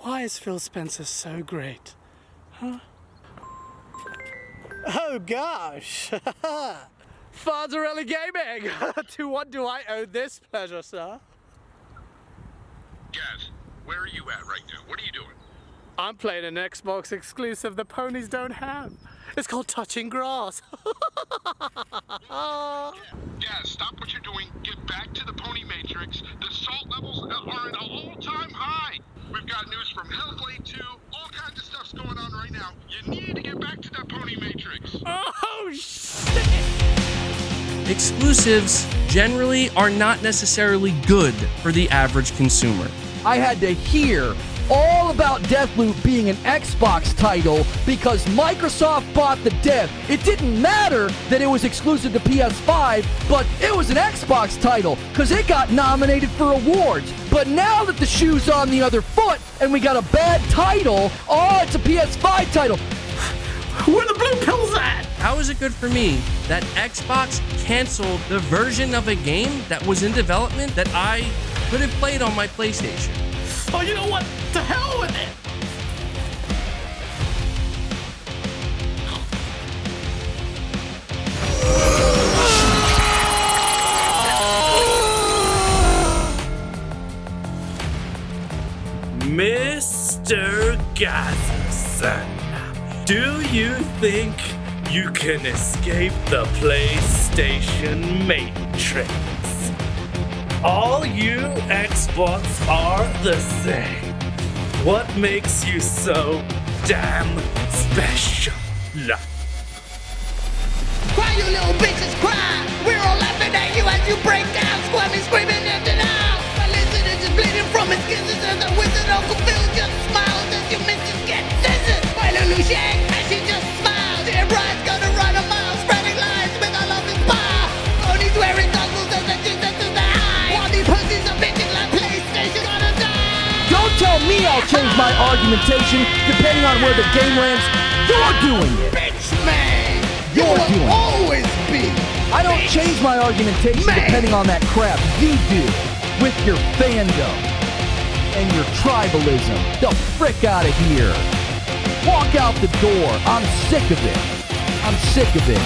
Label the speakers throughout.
Speaker 1: Why is Phil Spencer so great? Huh? Oh gosh! Fardarelli Gaming! To what do I owe this pleasure, sir?
Speaker 2: Gaz, where are you at right now? What are you doing?
Speaker 1: I'm playing an Xbox exclusive the ponies don't have. It's called Touching Grass.
Speaker 2: Gaz, stop what you're doing. Get back to the Pony Matrix. The salt levels are at an all-time high. We've got news from Hellblade 2. All kinds of stuff's going on right now. You need to get back to that Pony Matrix.
Speaker 1: Oh, shit!
Speaker 3: Exclusives generally are not necessarily good for the average consumer.
Speaker 4: I had to hear all about Deathloop being an Xbox title because Microsoft bought the dev. It didn't matter that it was exclusive to PS5, but it was an Xbox title because it got nominated for awards. But now that the shoe's on the other foot and we got a bad title, oh, it's a PS5 title.
Speaker 1: Where the blue pills at?
Speaker 3: How is it good for me that Xbox canceled the version of a game that was in development that I could have played on my PlayStation?
Speaker 1: Oh, you know what? To hell with it!
Speaker 5: Mr. Gazerson, do you think you can escape the PlayStation Matrix? All you Xbox are the same. What makes you so damn special?
Speaker 6: Cry, you little bitches, cry! We're all laughing at you as you break down, squirming, screaming, and denial. My lizard is just bleeding from his kisses as the wizard Uncle Phil just smiles as you missus get scissored. My Lulu shag as she just smiles. Dear bride's gonna run a mile, spreading lies with our love inspire. Ponies wearing goggles as the Jesus is the high. While these pussies are bitching like PlayStation gonna die.
Speaker 4: Don't tell me I'll change my argumentation depending on where the game lands. You're doing it.
Speaker 6: Bitch, man! You
Speaker 4: You're
Speaker 6: will
Speaker 4: doing it.
Speaker 6: always be.
Speaker 4: I don't change my argumentation
Speaker 6: Man.
Speaker 4: depending on that crap you do with your fandom and your tribalism. The frick out of here. Walk out the door. I'm sick of it. I'm sick of it.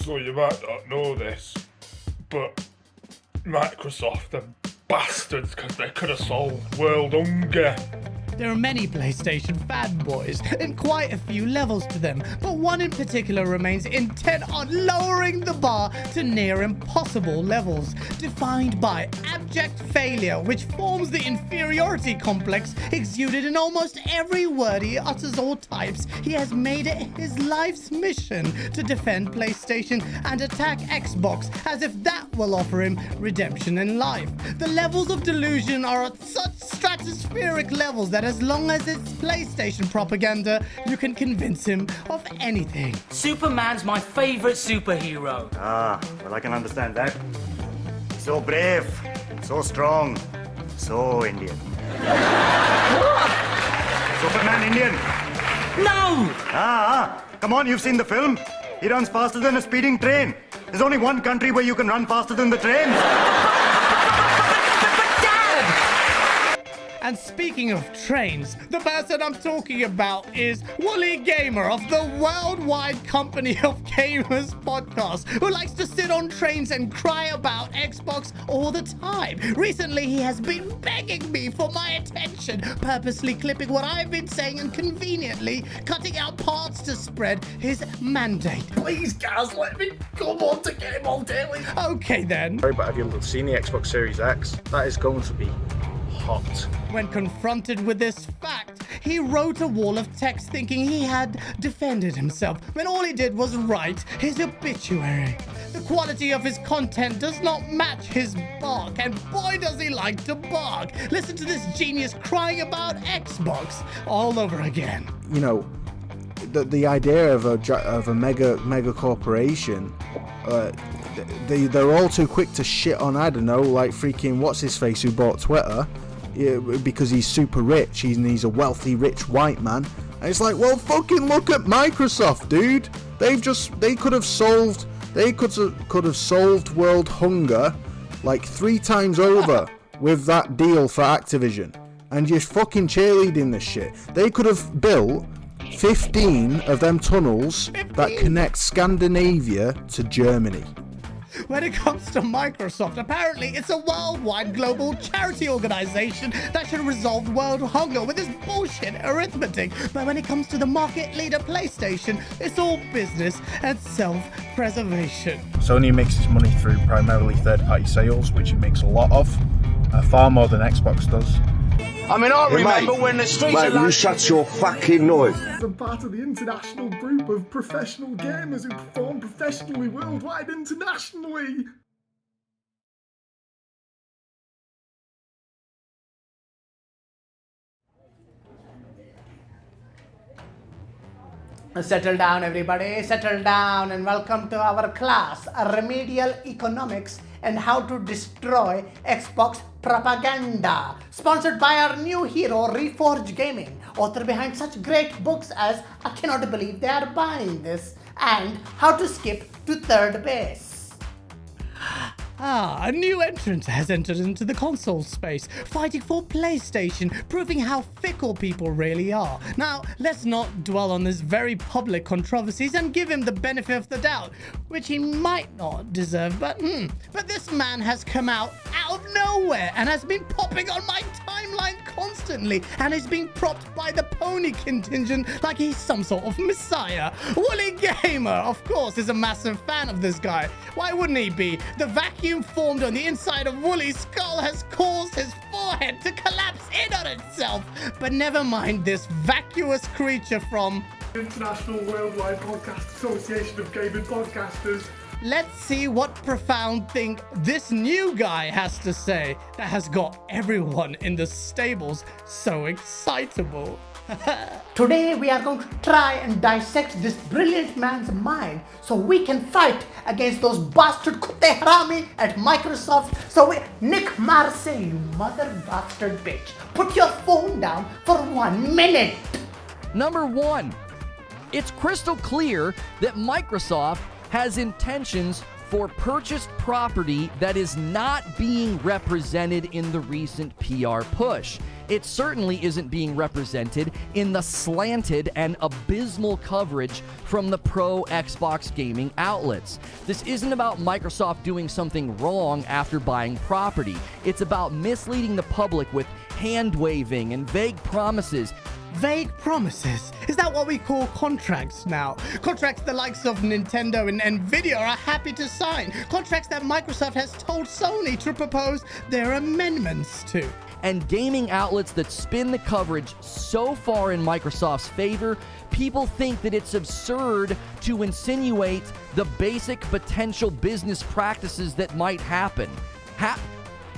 Speaker 5: So you might not know this, but Microsoft are bastards because they could have solved world hunger.
Speaker 1: There are many PlayStation fanboys, and quite a few levels to them, but one in particular remains intent on lowering the bar to near impossible levels, defined by abject failure, which forms the inferiority complex exuded in almost every word he utters or types. He has made it his life's mission to defend PlayStation and attack Xbox, as if that will offer him redemption in life. The levels of delusion are at such stratospheric levels that as long as it's PlayStation propaganda, you can convince him of anything.
Speaker 7: Superman's my favorite superhero.
Speaker 8: Ah, well, I can understand that. So brave, so strong, so Indian. Superman Indian.
Speaker 7: No!
Speaker 8: Come on, you've seen the film. He runs faster than a speeding train. There's only one country where you can run faster than the trains.
Speaker 1: And speaking of trains, the person I'm talking about is Wooly Gamer of the Worldwide Company of Gamers podcast, who likes to sit on trains and cry about Xbox all the time. Recently, he has been begging me for my attention, purposely clipping what I've been saying and conveniently cutting out parts to spread his mandate.
Speaker 5: Please, Gaz, let me come on to Gameondaily.
Speaker 1: Okay then.
Speaker 9: Sorry, but have you seen the Xbox Series X? That is going to be hot.
Speaker 1: When confronted with this fact, he wrote a wall of text thinking he had defended himself, when all he did was write his obituary. The quality of his content does not match his bark, and boy does he like to bark. Listen to this genius crying about Xbox all over again.
Speaker 9: You know,
Speaker 10: the idea of a mega corporation, they're all too quick to shit on, I don't know, like freaking what's his face who bought Twitter, because he's super rich, he's a wealthy rich white man. And it's like, well, fucking look at Microsoft, dude. They could have solved world hunger like 3 times over with that deal for Activision. And you're fucking cheerleading this shit. They could have built 15 of them tunnels that connect Scandinavia to Germany.
Speaker 1: When it comes to Microsoft, apparently it's a worldwide global charity organization that should resolve world hunger with this bullshit arithmetic. But when it comes to the market leader PlayStation, it's all business and self-preservation.
Speaker 9: Sony makes its money through primarily third-party sales, which it makes a lot of, far more than Xbox does.
Speaker 7: I mean, I remember when the streets
Speaker 11: Mate, you shut your fucking noise.
Speaker 12: I'm part of the international group of professional gamers who perform professionally worldwide internationally.
Speaker 1: Settle down, everybody, settle down, and welcome to our class, Remedial Economics and How to Destroy Xbox Propaganda, sponsored by our new hero, Reforge Gaming, author behind such great books as I Cannot Believe They Are Buying This and How to Skip to Third Base. A new entrant has entered into the console space, fighting for PlayStation, proving how fickle people really are. Now, let's not dwell on this very public controversies and give him the benefit of the doubt, which he might not deserve, but this man has come out of nowhere and has been popping on my timeline constantly, and is being propped by the pony contingent like he's some sort of messiah. Woolly Gamer, of course, is a massive fan of this guy. Why wouldn't he be? The vacuum formed on the inside of Woolly's skull has caused his forehead to collapse in on itself. But never mind this vacuous creature from
Speaker 12: International Worldwide Podcast Association of Gaming Podcasters.
Speaker 1: Let's see what profound thing this new guy has to say that has got everyone in the stables so excitable. Today we are going to try and dissect this brilliant man's mind so we can fight against those bastard kutte harami at Microsoft. So Nick Marseille, you mother bastard bitch, put your phone down for 1 minute.
Speaker 4: Number 1, it's crystal clear that Microsoft has intentions for purchased property that is not being represented in the recent PR push. It certainly isn't being represented in the slanted and abysmal coverage from the pro Xbox gaming outlets. This isn't about Microsoft doing something wrong after buying property. It's about misleading the public with hand-waving and vague promises.
Speaker 1: Vague promises? Is that what we call contracts now? Contracts the likes of Nintendo and Nvidia are happy to sign. Contracts that Microsoft has told Sony to propose their amendments to.
Speaker 4: And gaming outlets that spin the coverage so far in Microsoft's favor, people think that it's absurd to insinuate the basic potential business practices that might happen.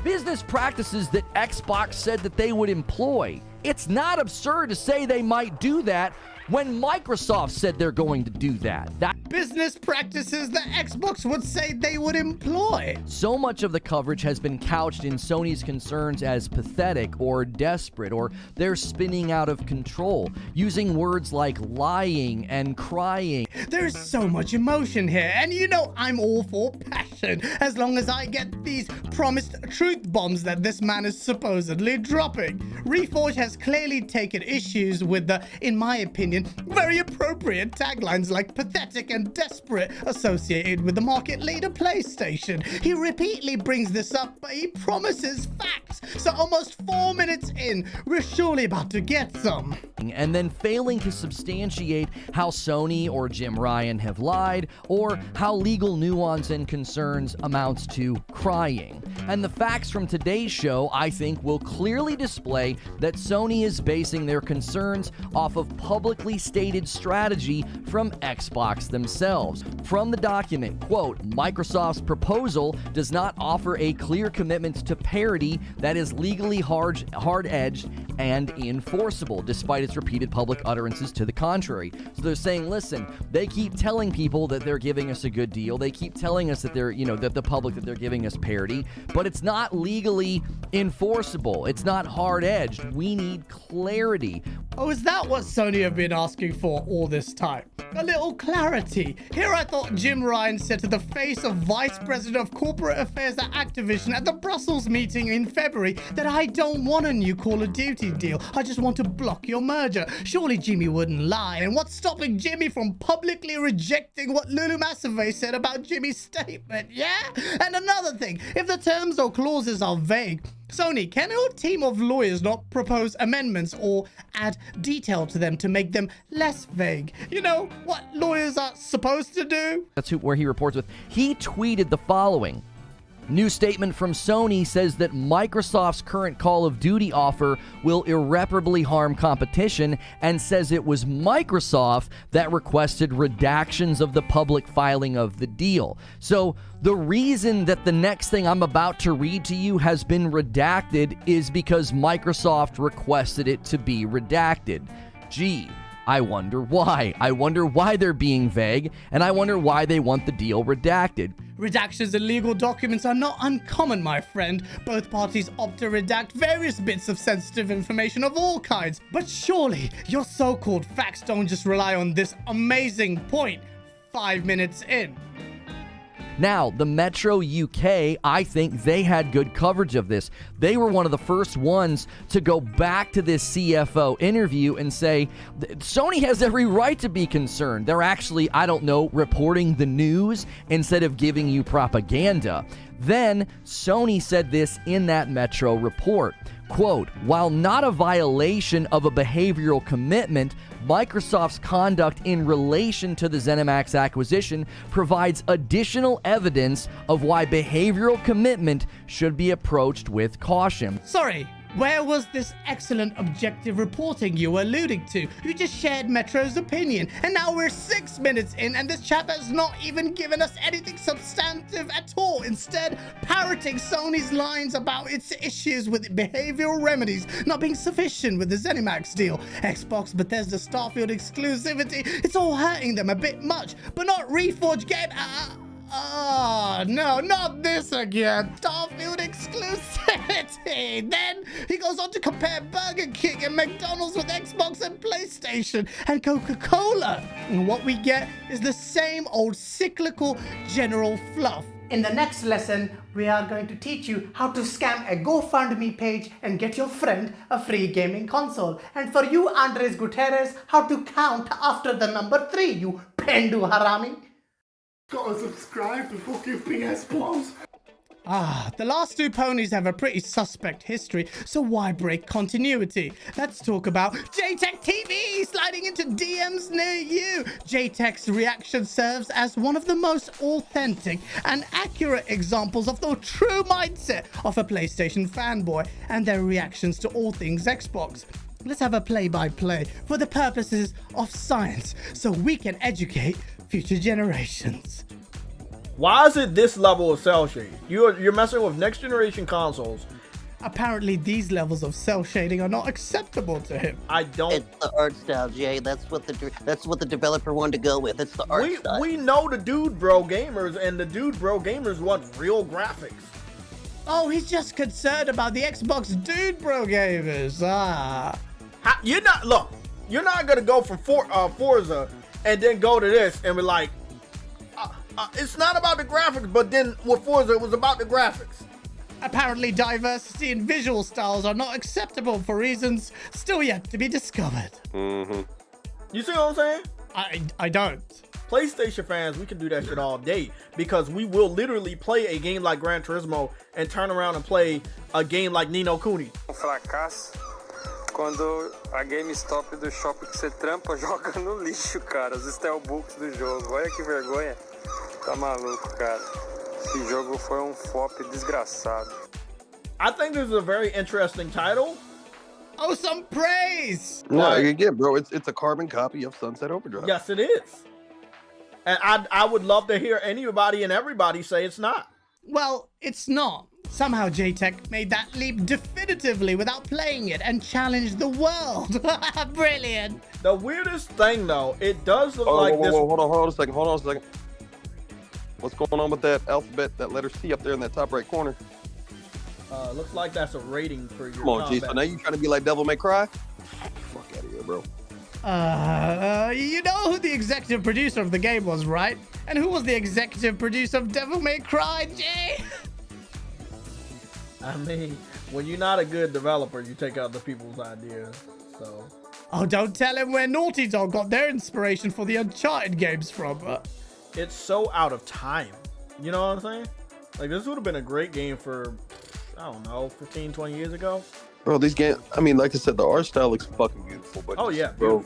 Speaker 4: Business practices that Xbox said that they would employ. It's not absurd to say they might do that when Microsoft said they're going to do that.
Speaker 1: Business practices that Xbox would say they would employ.
Speaker 4: So much of the coverage has been couched in Sony's concerns as pathetic or desperate, or they're spinning out of control, using words like lying and crying.
Speaker 1: There's so much emotion here, and you know I'm all for passion, as long as I get these promised truth bombs that this man is supposedly dropping. Reforge has clearly taken issues with the, in my opinion, very appropriate taglines like pathetic and desperate associated with the market leader PlayStation. He repeatedly brings this up, but he promises facts. So almost 4 minutes in, we're surely about to get some.
Speaker 4: And then failing to substantiate how Sony or Jim Ryan have lied, or how legal nuance and concerns amounts to crying. And the facts from today's show, I think, will clearly display that Sony is basing their concerns off of publicly stated strategy from Xbox themselves. From the document, quote, Microsoft's proposal does not offer a clear commitment to parity that is legally hard-edged and enforceable, despite its repeated public utterances to the contrary. So they're saying, listen, they keep telling people that they're giving us a good deal. They keep telling us that they're, that the public, that they're giving us parity, but it's not legally enforceable. It's not hard-edged. We need clarity.
Speaker 1: Oh, is that what Sony have been asking for all this time? A little clarity. Here I thought Jim Ryan said to the face of Vice President of Corporate Affairs at Activision at the Brussels meeting in February that I don't want a new Call of Duty deal. I just want to block your merger. Surely Jimmy wouldn't lie. And what's stopping Jimmy from publicly rejecting what Lulu Massave said about Jimmy's statement, yeah? And another thing, if the terms or clauses are vague, Sony, can your team of lawyers not propose amendments or add detail to them to make them less vague? You know, what lawyers are supposed to do?
Speaker 4: That's where he reports with. He tweeted the following. New statement from Sony says that Microsoft's current Call of Duty offer will irreparably harm competition, and says it was Microsoft that requested redactions of the public filing of the deal. So the reason that the next thing I'm about to read to you has been redacted is because Microsoft requested it to be redacted. Gee, I wonder why. I wonder why they're being vague, and I wonder why they want the deal redacted.
Speaker 1: Redactions in legal documents are not uncommon, my friend. Both parties opt to redact various bits of sensitive information of all kinds. But surely, your so-called facts don't just rely on this amazing point 5 minutes in.
Speaker 4: Now, the Metro UK, I think they had good coverage of this. They were one of the first ones to go back to this CFO interview and say, Sony has every right to be concerned. They're actually, reporting the news instead of giving you propaganda. Then, Sony said this in that Metro report. Quote, while not a violation of a behavioral commitment, Microsoft's conduct in relation to the ZeniMax acquisition provides additional evidence of why behavioral commitment should be approached with caution.
Speaker 1: Sorry, where was this excellent objective reporting you were alluding to? You just shared Metro's opinion, and now we're 6 minutes in, and this chap has not even given us anything substantive at all. Instead, parroting Sony's lines about its issues with behavioral remedies not being sufficient with the ZeniMax deal. Xbox, Bethesda, Starfield exclusivity, it's all hurting them a bit much, but not Reforge game. No, not this again. Starfield exclusivity. Then he goes on to compare Burger King and McDonald's with Xbox and PlayStation and Coca-Cola. And what we get is the same old cyclical general fluff. In the next lesson, we are going to teach you how to scam a GoFundMe page and get your friend a free gaming console. And for you, Andres Gutierrez, how to count after the number 3, you pendu harami.
Speaker 12: Gotta subscribe to fucking PS Plus.
Speaker 1: The last two ponies have a pretty suspect history, so why break continuity? Let's talk about JTech TV sliding into DMs near you. JTech's reaction serves as one of the most authentic and accurate examples of the true mindset of a PlayStation fanboy and their reactions to all things Xbox. Let's have a play-by-play for the purposes of science so we can educate future generations.
Speaker 13: Why is it this level of cell shading? You're messing with next generation consoles.
Speaker 1: Apparently these levels of cell shading are not acceptable to him.
Speaker 13: I don't.
Speaker 14: It's the art style, Jay. That's what the developer wanted to go with. It's the art style.
Speaker 13: We know the dude bro gamers, and the dude bro gamers want real graphics.
Speaker 1: Oh, he's just concerned about the Xbox dude bro gamers.
Speaker 13: You're not gonna go from Forza and then go to this and be like, it's not about the graphics, but then with Forza, it was about the graphics.
Speaker 1: Apparently, diversity in visual styles are not acceptable for reasons still yet to be discovered.
Speaker 13: Mm-hmm. You see what I'm saying?
Speaker 1: I don't.
Speaker 13: PlayStation fans, we can do that shit all day because we will literally play a game like Gran Turismo and turn around and play a game like Ni no Kuni.
Speaker 15: Fracasso. Quando a GameStop do shopping que você trampa joga no lixo, cara, os steelbooks do jogo. Olha que vergonha. Tá maluco, cara. Esse jogo foi flop desgraçado.
Speaker 13: I think this is a very interesting title.
Speaker 1: Oh, some praise!
Speaker 16: No, again, bro, it's a carbon copy of Sunset Overdrive.
Speaker 13: Yes, it is. And I would love to hear anybody and everybody say it's not.
Speaker 1: Well, it's not. Somehow JTech made that leap definitively without playing it and challenged the world. Brilliant.
Speaker 13: The weirdest thing though, it does look
Speaker 16: Oh,
Speaker 13: like
Speaker 16: whoa,
Speaker 13: this.
Speaker 16: whoa, hold on a second. What's going on with that alphabet, that letter C up there in that top right corner?
Speaker 13: Looks like that's a rating for your
Speaker 16: Come on, G.
Speaker 13: combat.
Speaker 16: So now you trying to be like Devil May Cry? Fuck out of here, bro.
Speaker 1: You know who the executive producer of the game was, right? And who was the executive producer of Devil May Cry, Jay?
Speaker 13: I mean, when you're not a good developer, you take other people's ideas. So.
Speaker 1: Oh, don't tell him where Naughty Dog got their inspiration for the Uncharted games from.
Speaker 13: It's so out of time. You know what I'm saying? Like, this would have been a great game for, I don't know, 15, 20 years ago.
Speaker 16: Bro, these games, I mean, like I said, the art style looks fucking beautiful. But
Speaker 13: oh, yeah.
Speaker 16: Bro.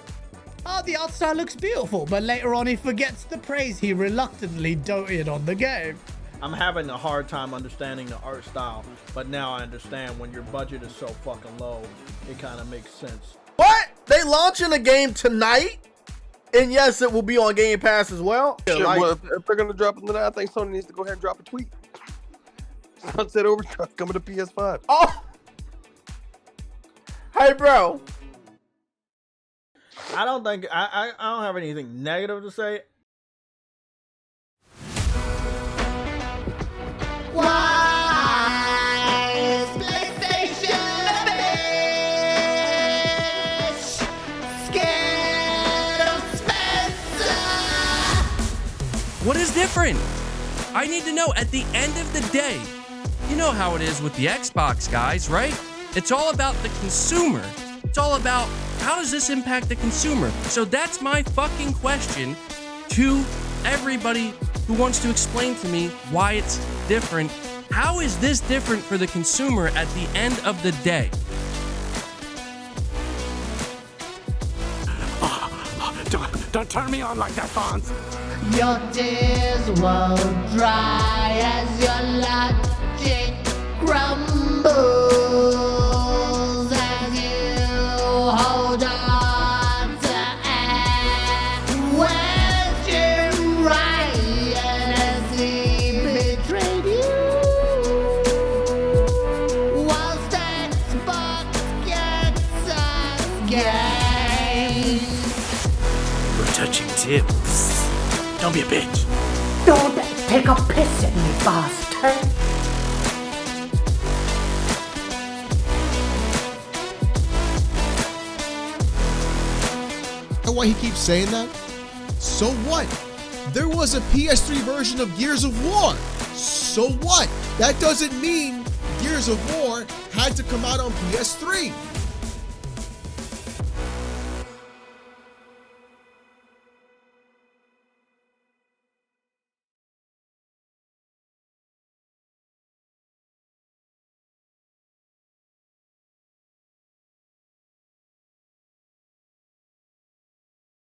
Speaker 1: Oh, the art style looks beautiful, but later on he forgets the praise he reluctantly doted on the game.
Speaker 13: I'm having a hard time understanding the art style, but now I understand when your budget is so fucking low, it kind of makes sense. What? They launching a game tonight? And yes, it will be on Game Pass as well.
Speaker 16: Shit, well, if they're gonna drop it tonight, I think Sony needs to go ahead and drop a tweet. Sunset Overdrive coming to PS5.
Speaker 13: Oh! Hey, bro. I don't think I don't have anything negative to say.
Speaker 6: Why is PlayStation a bitch? Scared of Spencer?
Speaker 3: What is different? I need to know at the end of the day. You know how it is with the Xbox guys, right? It's all about the consumer. It's all about how does this impact the consumer? So that's my fucking question to everybody who wants to explain to me why it's different. How is this different for the consumer at the end of the day?
Speaker 17: Don't turn me on like that, Fonz.
Speaker 6: Your tears will dry as your logic crumbles as you hold on to air. Western Ryan as he betrayed you, whilst Xbox gets us games.
Speaker 17: We're touching tips. Don't be a bitch.
Speaker 6: Don't take a piss at me, bastard.
Speaker 18: And why he keeps saying that? So what? There was a PS3 version of Gears of War. So what? That doesn't mean Gears of War had to come out on PS3.